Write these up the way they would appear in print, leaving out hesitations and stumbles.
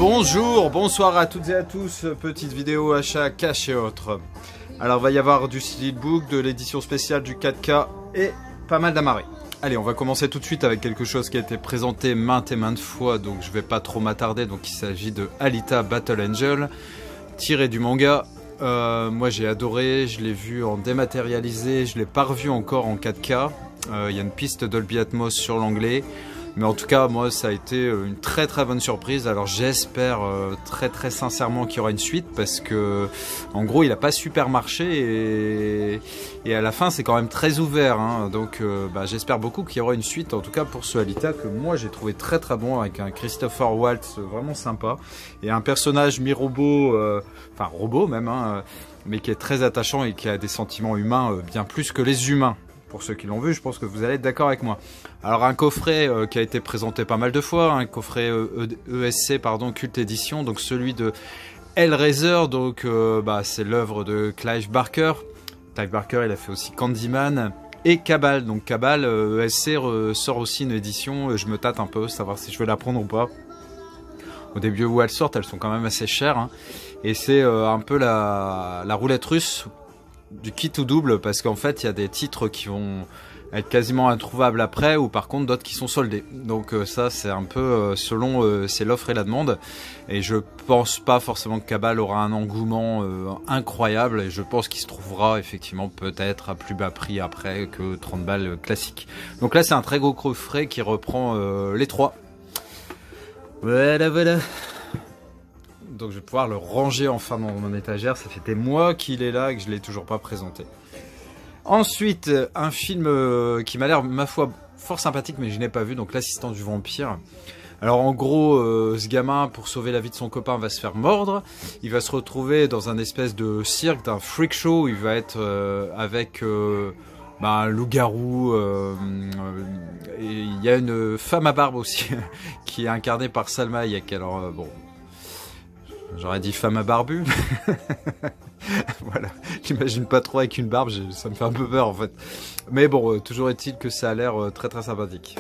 Bonjour, bonsoir à toutes et à tous, petite vidéo achat cash et autres. Alors il va y avoir du steelbook, de l'édition spéciale du 4K et pas mal d'amarrés. Allez, on va commencer tout de suite avec quelque chose qui a été présenté maintes et maintes fois, donc je vais pas trop m'attarder. Donc il s'agit de Alita Battle Angel, tiré du manga. Moi j'ai adoré, je l'ai vu en dématérialisé, je l'ai pas revu encore en 4K. Il y a une piste Dolby Atmos sur l'anglais. Mais en tout cas, moi, ça a été une très très bonne surprise. Alors j'espère très sincèrement qu'il y aura une suite parce que, en gros, il n'a pas super marché et à la fin, c'est quand même très ouvert. Hein. Donc j'espère beaucoup qu'il y aura une suite, en tout cas pour ce Alita que moi j'ai trouvé très très bon avec un Christopher Waltz vraiment sympa et un personnage mi-robot, enfin robot même, hein, mais qui est très attachant et qui a des sentiments humains bien plus que les humains. Pour ceux qui l'ont vu, je pense que vous allez être d'accord avec moi. Alors un coffret qui a été présenté pas mal de fois, un coffret ESC, pardon, Cult Edition, donc celui de Hellraiser, donc c'est l'œuvre de Clive Barker. Clive Barker, il a fait aussi Candyman et Cabal. Donc Cabal, ESC sort aussi une édition, je me tâte un peu, savoir si je vais la prendre ou pas. Au début où elles sortent, elles sont quand même assez chères, hein. Et c'est un peu la roulette russe du kit ou double, parce qu'en fait il y a des titres qui vont être quasiment introuvables après, ou par contre d'autres qui sont soldés. Donc ça c'est un peu selon c'est l'offre et la demande, et je pense pas forcément que Cabal aura un engouement incroyable, et je pense qu'il se trouvera effectivement peut-être à plus bas prix après que 30 balles classique. Donc là c'est un très gros coffret qui reprend les trois. Voilà. Donc je vais pouvoir le ranger enfin dans mon étagère. Ça fait des mois qu'il est là et que je ne l'ai toujours pas présenté. Ensuite, un film qui m'a l'air, ma foi, fort sympathique, mais je n'ai pas vu. Donc L'assistant du vampire. Alors en gros, ce gamin, pour sauver la vie de son copain, va se faire mordre. Il va se retrouver dans un espèce de cirque, d'un freak show. Il va être avec un loup-garou. Et il y a une femme à barbe aussi, qui est incarnée par Salma Hayek. Alors bon... J'aurais dit femme à barbu. Voilà, j'imagine pas trop avec une barbe, ça me fait un peu peur en fait. Mais bon, toujours est-il que ça a l'air très sympathique.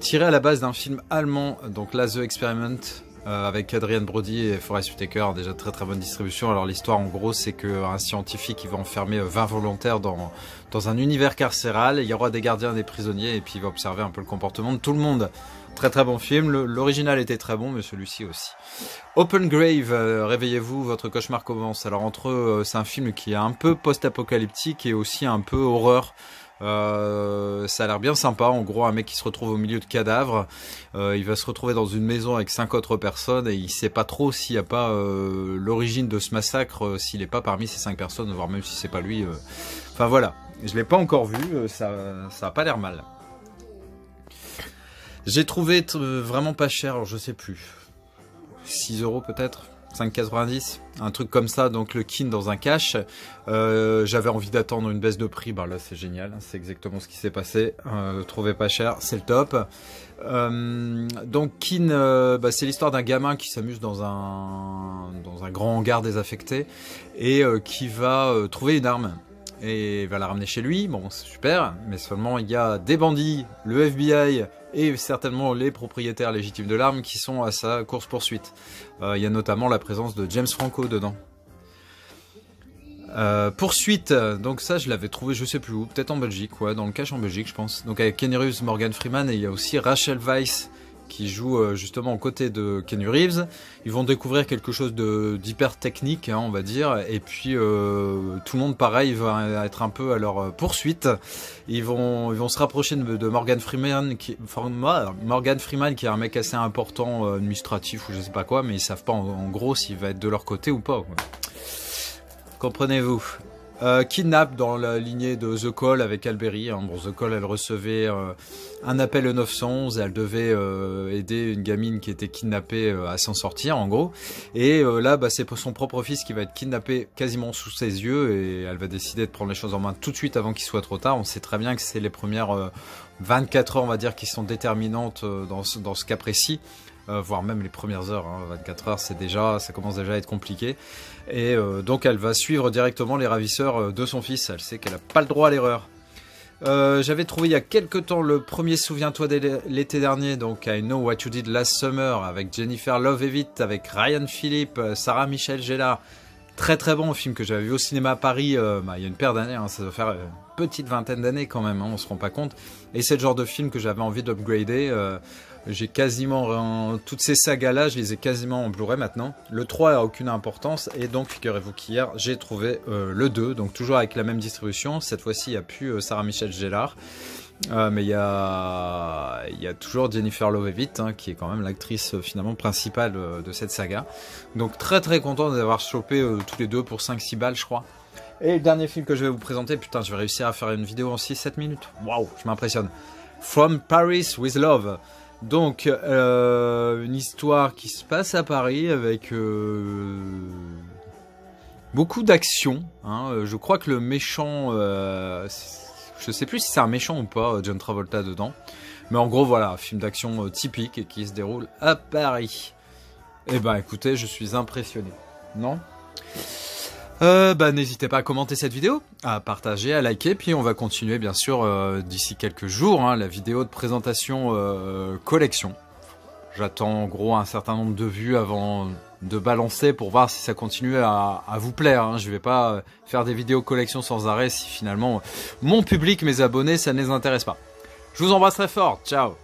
Tiré à la base d'un film allemand, donc là The Experiment, avec Adrian Brody et Forest Whitaker, déjà très bonne distribution. Alors l'histoire en gros c'est qu'un scientifique il va enfermer 20 volontaires dans un univers carcéral, il y aura des gardiens, des prisonniers, et puis il va observer un peu le comportement de tout le monde. Très bon film, l'original était très bon, mais celui-ci aussi. Open Grave, réveillez-vous, votre cauchemar commence. Alors entre eux, c'est un film qui est un peu post-apocalyptique et aussi un peu horreur. Ça a l'air bien sympa. En gros, un mec qui se retrouve au milieu de cadavres, il va se retrouver dans une maison avec 5 autres personnes et il sait pas trop s'il n'y a pas l'origine de ce massacre, s'il n'est pas parmi ces 5 personnes, voire même si c'est pas lui. Enfin voilà, je l'ai pas encore vu, ça a pas l'air mal. J'ai trouvé vraiment pas cher, alors je sais plus, 6 € peut-être, 5,90, un truc comme ça, donc le kin dans un cash. J'avais envie d'attendre une baisse de prix, là c'est génial, c'est exactement ce qui s'est passé, trouvé pas cher, c'est le top. Donc kin, c'est l'histoire d'un gamin qui s'amuse dans un grand hangar désaffecté et qui va trouver une arme. Et il va la ramener chez lui, bon c'est super, mais seulement il y a des bandits, le FBI et certainement les propriétaires légitimes de l'arme qui sont à sa course-poursuite. Il y a notamment la présence de James Franco dedans. Poursuite, donc ça je l'avais trouvé je sais plus où, peut-être en Belgique, ouais, dans le cache en Belgique je pense. Donc avec Kenny Reeves, Morgan Freeman, et il y a aussi Rachel Weisz qui joue justement aux côtés de Kenny Reeves. Ils vont découvrir quelque chose d'hyper technique, hein, on va dire, et puis tout le monde pareil va être un peu à leur poursuite. Ils vont se rapprocher de Morgan Freeman qui est un mec assez important, administratif ou je sais pas quoi, mais ils savent pas en gros s'il va être de leur côté ou pas, quoi. Comprenez-vous? Kidnap dans la lignée de The Call avec Alberi. Hein. Bon, The Call, elle recevait un appel au 911 et elle devait aider une gamine qui était kidnappée à s'en sortir, en gros. Et là, c'est son propre fils qui va être kidnappé quasiment sous ses yeux et elle va décider de prendre les choses en main tout de suite avant qu'il soit trop tard. On sait très bien que c'est les premières 24 heures, on va dire, qui sont déterminantes dans ce cas précis. Voire même les premières heures, hein, 24 heures, ça commence déjà à être compliqué. Et donc elle va suivre directement les ravisseurs de son fils. Elle sait qu'elle n'a pas le droit à l'erreur. J'avais trouvé il y a quelques temps le premier Souviens-toi de l'été dernier, donc I Know What You Did Last Summer, avec Jennifer Love Hewitt, avec Ryan Phillippe, Sarah Michelle Gellar. Très très bon film que j'avais vu au cinéma à Paris il y a une paire d'années, hein, ça doit faire une petite vingtaine d'années quand même, hein, on se rend pas compte. Et c'est le genre de film que j'avais envie d'upgrader. J'ai quasiment toutes ces sagas là, je les ai quasiment en Blu-ray maintenant. Le 3 a aucune importance et donc figurez-vous qu'hier j'ai trouvé le 2, donc toujours avec la même distribution. Cette fois-ci il n'y a plus Sarah Michelle Gellar, mais il y a toujours Jennifer Love Hewitt, hein, qui est quand même l'actrice finalement principale de cette saga. Donc très très content d'avoir chopé tous les deux pour 5-6 balles je crois. Et le dernier film que je vais vous présenter, putain je vais réussir à faire une vidéo en 6-7 minutes. Waouh, je m'impressionne. From Paris with Love. Donc, une histoire qui se passe à Paris avec beaucoup d'action. Hein. Je crois que le méchant, je sais plus si c'est un méchant ou pas, John Travolta dedans. Mais en gros, voilà, un film d'action typique et qui se déroule à Paris. Et ben, écoutez, je suis impressionné. Non ? N'hésitez pas à commenter cette vidéo, à partager, à liker, puis on va continuer bien sûr d'ici quelques jours, hein, la vidéo de présentation collection. J'attends en gros un certain nombre de vues avant de balancer pour voir si ça continue à vous plaire. Hein. Je vais pas faire des vidéos collection sans arrêt si finalement mon public, mes abonnés, ça ne les intéresse pas. Je vous embrasse très fort, ciao!